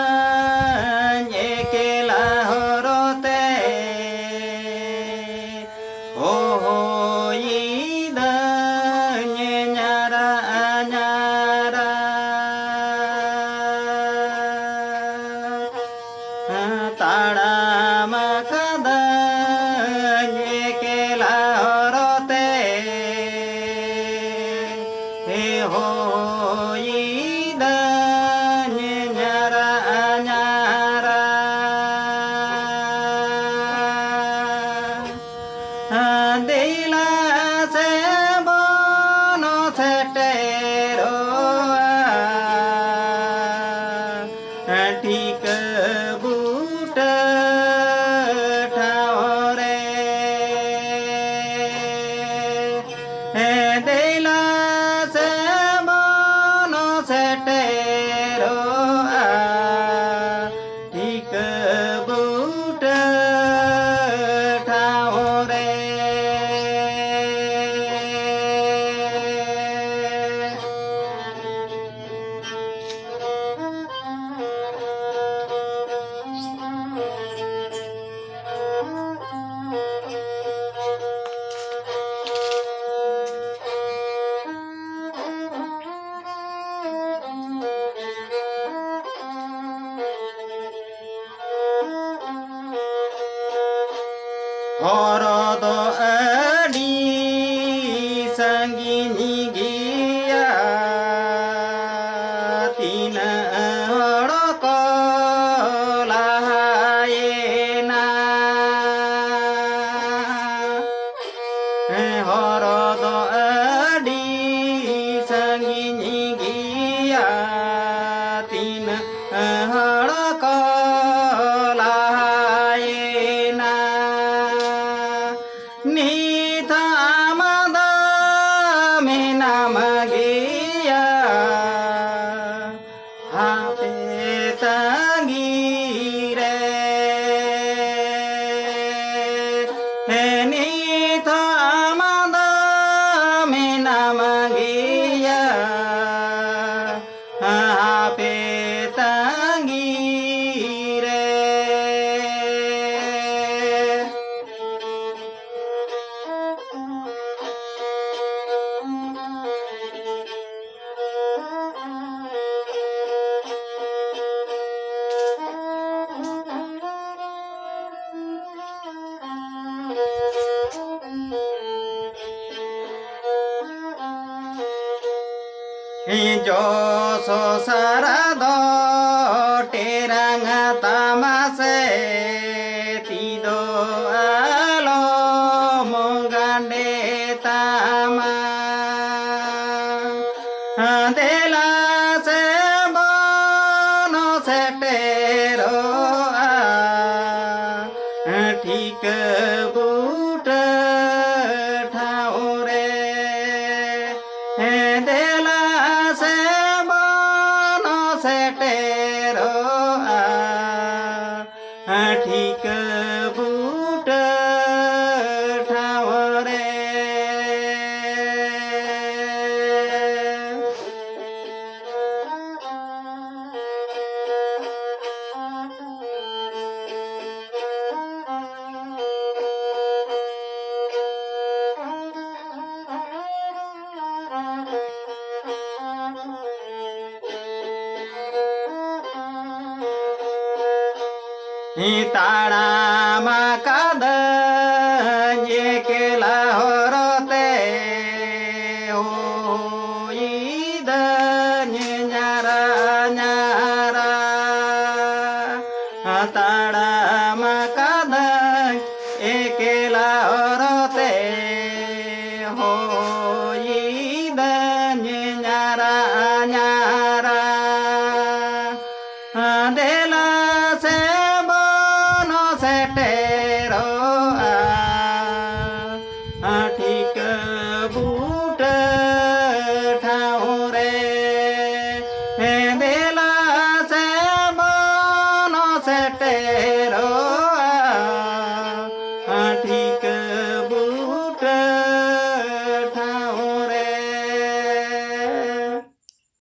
Tadamakadan ekela horote oh idan nyara nyara Tadamakadan ekela horote ho Dila se bono setero ठीक boot ठाओरे दिला से बोनो सेटेरो ठीक boot ठाओरे Horodo adi sangini giya tina horoko lahayena Horodo adi sangini giya tina horoko lahayena Nita amada menamagia hape tangire Nita amada menamagia hape tangire Jo so sarado terang tamase tido alo mongande tama dela se bono setero ठीक boot ठाओरे देला से बोनो सेटेरो ठीक boot ठाओरे Tadamakadan